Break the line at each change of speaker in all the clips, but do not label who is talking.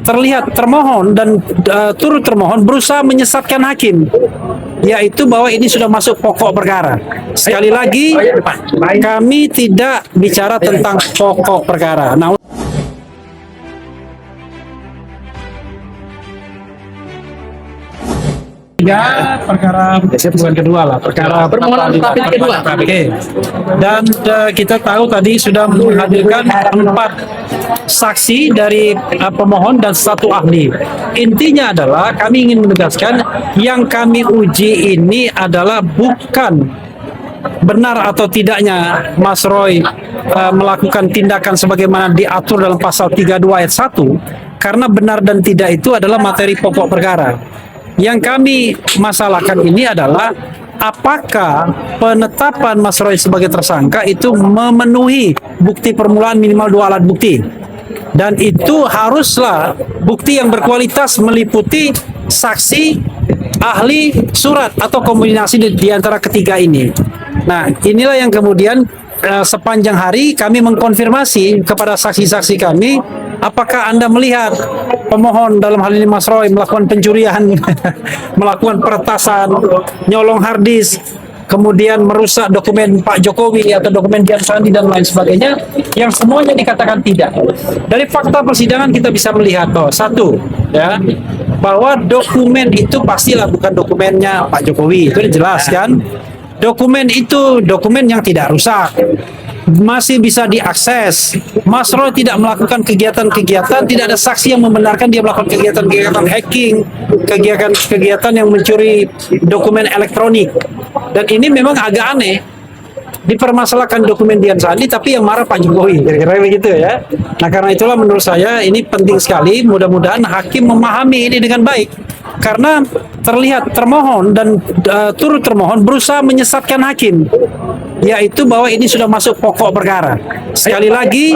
terlihat termohon dan turut termohon berusaha menyesatkan hakim, yaitu bahwa ini sudah masuk pokok perkara. Sekali lagi, kami tidak bicara tentang pokok perkara. Nah, ya, perkara bukan kedua lah, perkara
permohonan pra kedua.
Oke. Dan kita tahu tadi sudah menghadirkan 4 saksi dari pemohon dan 1 ahli. Intinya adalah kami ingin menegaskan yang kami uji ini adalah bukan benar atau tidaknya Mas Roy melakukan tindakan sebagaimana diatur dalam pasal 32 ayat 1, karena benar dan tidak itu adalah materi pokok perkara. Yang kami masalahkan ini adalah apakah penetapan Mas Roy sebagai tersangka itu memenuhi bukti permulaan minimal 2 alat bukti. Dan itu haruslah bukti yang berkualitas meliputi saksi, ahli, surat atau kombinasi di antara ketiga ini. Nah, inilah yang kemudian sepanjang hari kami mengkonfirmasi kepada saksi-saksi kami, apakah Anda melihat pemohon dalam hal ini Mas Roy melakukan pencurian, melakukan peretasan, nyolong harddisk, kemudian merusak dokumen Pak Jokowi atau dokumen Dian Sandi dan lain sebagainya, yang semuanya dikatakan tidak. Dari fakta persidangan kita bisa melihat bahwa satu, ya, bahwa dokumen itu pastilah bukan dokumennya Pak Jokowi, itu jelas kan. Dokumen itu dokumen yang tidak rusak, masih bisa diakses. Mas Roy tidak melakukan kegiatan-kegiatan, tidak ada saksi yang membenarkan dia melakukan kegiatan-kegiatan hacking, kegiatan yang mencuri dokumen elektronik. Dan ini memang agak aneh, dipermasalahkan dokumen Dian Sandi tapi yang marah Pak Jokowi, kira-kira begitu ya. Nah, karena itulah menurut saya ini penting sekali, mudah-mudahan hakim memahami ini dengan baik, karena terlihat termohon dan turut termohon berusaha menyesatkan hakim, yaitu bahwa ini sudah masuk pokok perkara. Sekali lagi,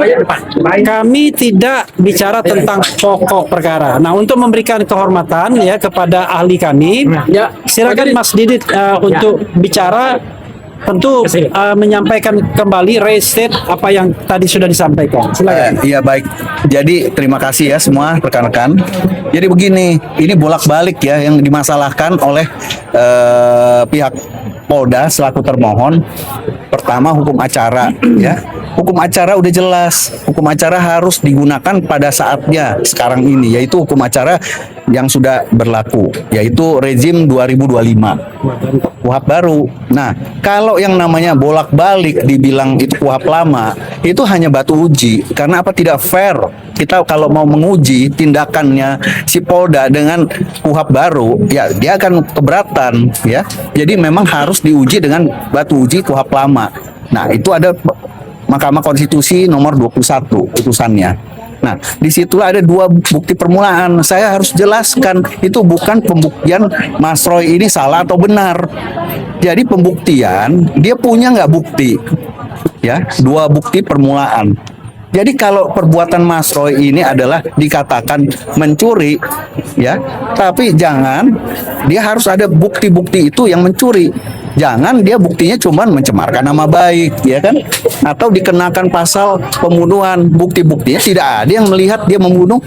kami tidak bicara tentang pokok perkara. Nah, untuk memberikan kehormatan ya kepada ahli kami, ya silakan Mas Didit untuk bicara. Tentu menyampaikan kembali restate apa yang tadi sudah disampaikan. Silakan.
Iya, baik. Jadi terima kasih ya semua rekan-rekan. Jadi begini, ini bolak-balik ya yang dimasalahkan oleh pihak Polda selaku termohon. Pertama, hukum acara ya. Hukum acara udah jelas. Hukum acara harus digunakan pada saatnya sekarang ini, yaitu hukum acara yang sudah berlaku, yaitu rezim 2025. KUHP baru. Nah, kalau yang namanya bolak-balik dibilang itu KUHP lama, itu hanya batu uji. Karena apa? Tidak fair. Kita kalau mau menguji tindakannya si Polda dengan KUHP baru, ya dia akan keberatan ya. Jadi memang harus diuji dengan batu uji KUHP lama. Nah, itu ada Mahkamah Konstitusi nomor 21 putusannya. Nah, disitulah ada 2 bukti permulaan. Saya harus jelaskan, itu bukan pembuktian Mas Roy ini salah atau benar. Jadi pembuktian, dia punya nggak bukti? Ya, 2 bukti permulaan. Jadi kalau perbuatan Mas Roy ini adalah dikatakan mencuri, ya, tapi jangan dia harus ada bukti-bukti itu yang mencuri. Jangan dia buktinya cuma mencemarkan nama baik, ya kan? Atau dikenakan pasal pembunuhan, bukti-buktinya tidak ada yang melihat dia membunuh.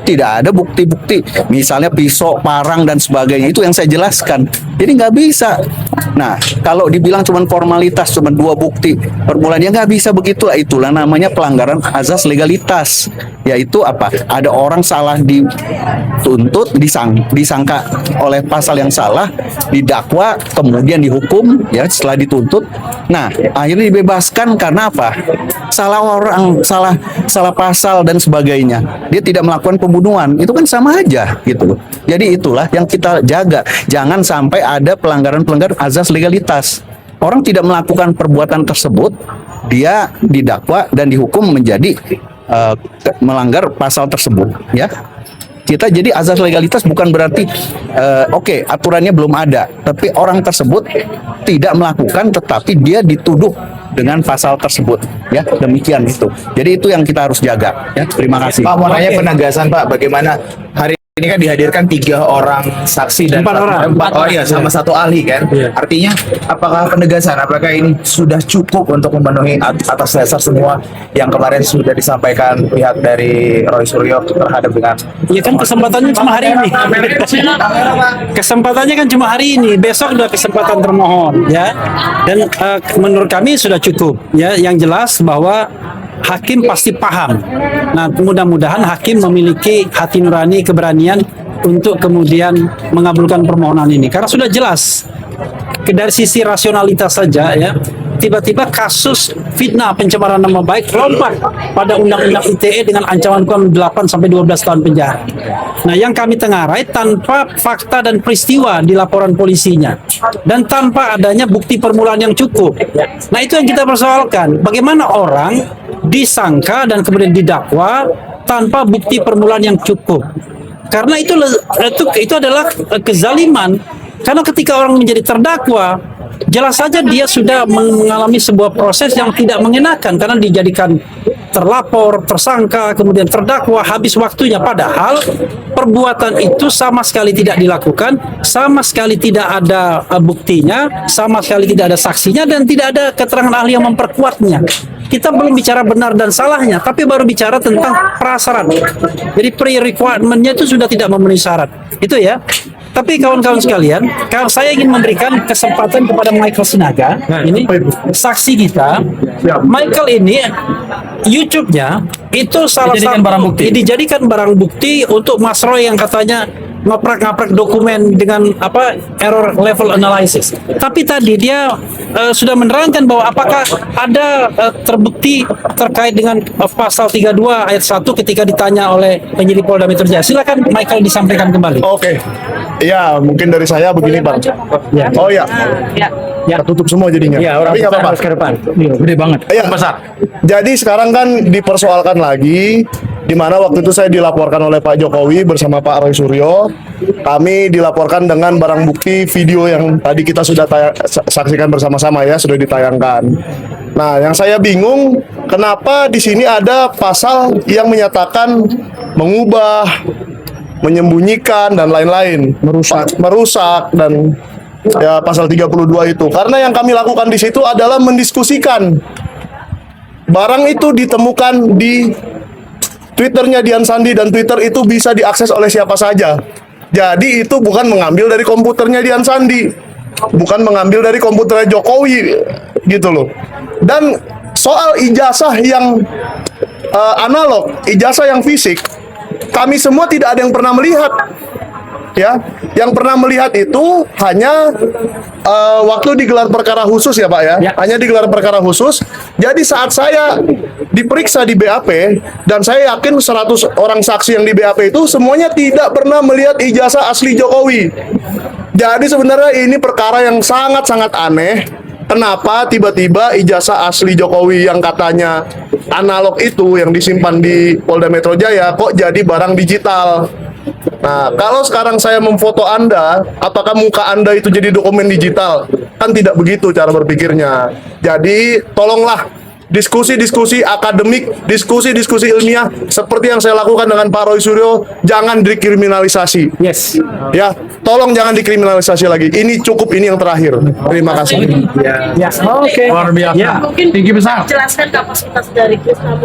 Tidak ada bukti-bukti, misalnya pisau, parang dan sebagainya, itu yang saya jelaskan. Jadi nggak bisa. Nah, kalau dibilang cuma formalitas, cuma 2 bukti permulaan, ya nggak bisa begitulah. Itulah namanya pelanggaran azas legalitas. Yaitu apa? Ada orang salah dituntut, disangka oleh pasal yang salah, didakwa, kemudian dihukum, ya setelah dituntut. Nah, akhirnya dibebaskan karena apa? Salah orang, salah pasal dan sebagainya. Dia tidak melakukan pembunuhan, itu kan sama aja gitu. Jadi itulah yang kita jaga. Jangan sampai ada pelanggaran-pelanggaran azas legalitas. Orang tidak melakukan perbuatan tersebut, dia didakwa dan dihukum menjadi melanggar pasal tersebut, ya. Kita jadi azas legalitas bukan berarti oke, aturannya belum ada, tapi orang tersebut tidak melakukan tetapi dia dituduh dengan pasal tersebut, ya, demikian itu. Jadi itu yang kita harus jaga, ya. Terima kasih.
Pak, mau nanya penegasan Pak, bagaimana hari Ini kan dihadirkan 3 orang saksi dan
4 orang.
Oh iya, sama 1 ahli kan.
Iya.
Artinya apakah penegasan, apakah ini sudah cukup untuk memenuhi atas dasar semua yang kemarin sudah disampaikan pihak dari Roy Suryo terhadap dengan
Ya kan kesempatannya cuma hari ini. Kesempatannya kan cuma hari ini. Besok udah kesempatan termohon, ya. Dan menurut kami sudah cukup, ya. Yang jelas bahwa hakim pasti paham. Nah, mudah-mudahan hakim memiliki hati nurani, keberanian untuk kemudian mengabulkan permohonan ini. Karena sudah jelas dari sisi rasionalitas saja, ya. Tiba-tiba kasus fitnah pencemaran nama baik lompat pada Undang-Undang ITE dengan ancaman hukuman 8 sampai 12 tahun penjara. Nah, yang kami tengarai tanpa fakta dan peristiwa di laporan polisinya dan tanpa adanya bukti permulaan yang cukup. Nah, itu yang kita persoalkan. Bagaimana orang disangka dan kemudian didakwa tanpa bukti permulaan yang cukup? Karena itu adalah kezaliman. Karena ketika orang menjadi terdakwa, jelas saja dia sudah mengalami sebuah proses yang tidak mengenakan karena dijadikan terlapor, tersangka, kemudian terdakwa, habis waktunya. Padahal perbuatan itu sama sekali tidak dilakukan, sama sekali tidak ada buktinya, sama sekali tidak ada saksinya, dan tidak ada keterangan ahli yang memperkuatnya. Kita belum bicara benar dan salahnya, tapi baru bicara tentang prasyarat. Jadi pre-requirement-nya itu sudah tidak memenuhi syarat. Itu ya. Tapi kawan-kawan sekalian, kalau saya ingin memberikan kesempatan kepada Michael Sinaga, ini saksi kita. Michael ini YouTube-nya itu salah satu dijadikan barang bukti untuk Mas Roy yang katanya ngaprak-ngaprak dokumen dengan error level analysis. Tapi tadi dia sudah menerangkan bahwa apakah ada terbukti terkait dengan pasal 32 ayat 1 ketika ditanya oleh penyidik Polda Metro Jaya. Silakan Michael disampaikan kembali.
Oke. Ya, mungkin dari saya begini, Bang.
Ya.
Oh ya.
Ya.
Tertutup semua jadinya.
Ya, orang
Tapi nggak apa-apa.
harus ke depan. Gede banget.
Iya. Jadi sekarang kan dipersoalkan lagi, di mana waktu itu saya dilaporkan oleh Pak Jokowi bersama Pak Roy Suryo. Kami dilaporkan dengan barang bukti video yang tadi kita sudah saksikan bersama-sama, ya, sudah ditayangkan. Nah, yang saya bingung, kenapa di sini ada pasal yang menyatakan mengubah, menyembunyikan, dan lain-lain, merusak dan ya pasal 32 itu. Karena yang kami lakukan di situ adalah mendiskusikan. Barang itu ditemukan di Twitternya Dian Sandi, dan Twitter itu bisa diakses oleh siapa saja. Jadi itu bukan mengambil dari komputernya Dian Sandi, bukan mengambil dari komputernya Jokowi, gitu loh. Dan soal ijazah yang analog, ijazah yang fisik, kami semua tidak ada yang pernah melihat. Ya, yang pernah melihat itu hanya waktu digelar perkara khusus, ya Pak, ya. Hanya digelar perkara khusus. Jadi saat saya diperiksa di BAP, dan saya yakin 100 orang saksi yang di BAP itu semuanya tidak pernah melihat ijazah asli Jokowi. Jadi sebenarnya ini perkara yang sangat-sangat aneh. Kenapa tiba-tiba ijazah asli Jokowi yang katanya analog itu yang disimpan di Polda Metro Jaya kok jadi barang digital? Nah, kalau sekarang saya memfoto Anda, apakah muka Anda itu jadi dokumen digital? Kan tidak begitu cara berpikirnya. Jadi, tolonglah diskusi-diskusi akademik, diskusi-diskusi ilmiah seperti yang saya lakukan dengan Pak Roy Suryo, jangan dikriminalisasi.
Yes.
Ya, tolong jangan dikriminalisasi lagi. Ini cukup, ini yang terakhir. Terima kasih.
Ya. Oke.
Luar biasa.
Ya.
Mungkin tinggi besar.
Jelaskan kapasitas dari Krisna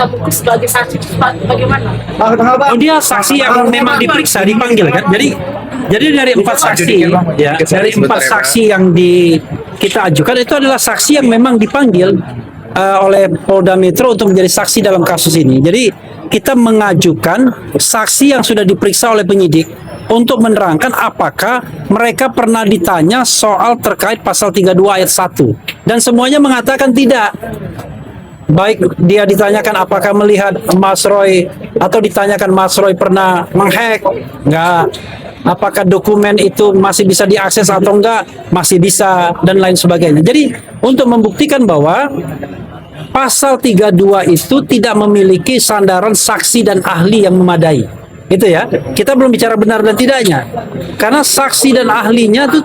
Mukti sebagai saksi bagaimana?
Oh, dia saksi yang memang diperiksa, dipanggil kan? Jadi dari 4 saksi, ya, dari 4 saksi yang kita ajukan itu adalah saksi yang memang dipanggil oleh Polda Metro untuk menjadi saksi dalam kasus ini. Jadi kita mengajukan saksi yang sudah diperiksa oleh penyidik untuk menerangkan apakah mereka pernah ditanya soal terkait pasal 32 ayat 1, dan semuanya mengatakan tidak. Baik dia ditanyakan apakah melihat Mas Roy, atau ditanyakan Mas Roy pernah menghack, enggak. Apakah dokumen itu masih bisa diakses atau enggak, masih bisa, dan lain sebagainya. Jadi untuk membuktikan bahwa pasal 32 itu tidak memiliki sandaran saksi dan ahli yang memadai. Itu ya, kita belum bicara benar dan tidaknya. Karena saksi dan ahlinya itu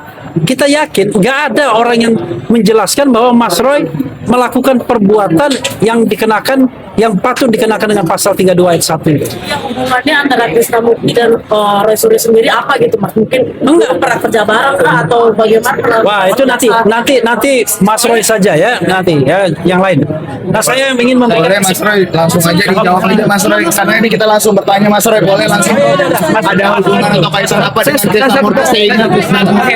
kita yakin nggak ada orang yang menjelaskan bahwa Mas Roy melakukan perbuatan yang dikenakan yang patut dikenakan dengan pasal 32 ayat 1 itu.
Yang hubungannya antara Krisna Mukti dan Roy Suryo sendiri apa gitu Mas? Mungkin enggak pernah kerja bareng kah atau bagaimana?
Wah, itu nanti Mas Roy saja ya, nanti ya yang lain. Nah, saya ingin
Boleh Mas Roy, langsung aja dijawab aja Mas Roy. Karena ini kita langsung bertanya Mas Roy, boleh langsung. Ada hubungan atau kaitan apa dengan Krisna Murti sehingga Krisna Murti?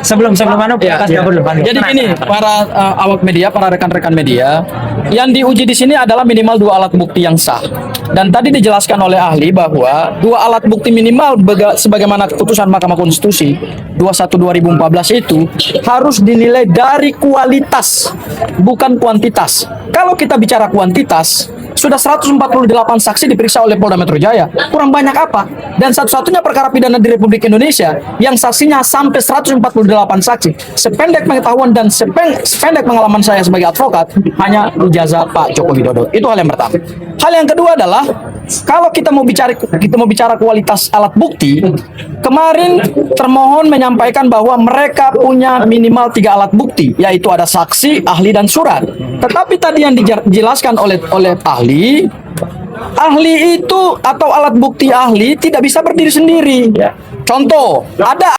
Sebelum mana Jadi gini, para awak media, para rekan-rekan media, yang diuji di sini adalah minimal 2 alat bukti yang sah. Dan tadi dijelaskan oleh ahli bahwa 2 alat bukti minimal sebagaimana keputusan Mahkamah Konstitusi 21/2014 itu harus dinilai dari kualitas, bukan kuantitas. Kalau kita bicara kuantitas, sudah 148 saksi diperiksa oleh Polda Metro Jaya. Kurang banyak apa? Dan satu-satunya perkara pidana di Republik Indonesia yang saksinya sampai 148 saksi. Sependek pengetahuan dan sependek pengalaman saya sebagai advokat, hanya ijazah Pak Joko Widodo. Itu hal yang pertama. Hal yang kedua adalah kalau kita mau bicara kualitas alat bukti, kemarin termohon menyampaikan bahwa mereka punya minimal 3 alat bukti, yaitu ada saksi, ahli, dan surat. Tetapi tadi yang dijelaskan oleh ahli itu atau alat bukti ahli tidak bisa berdiri sendiri. Contoh, ada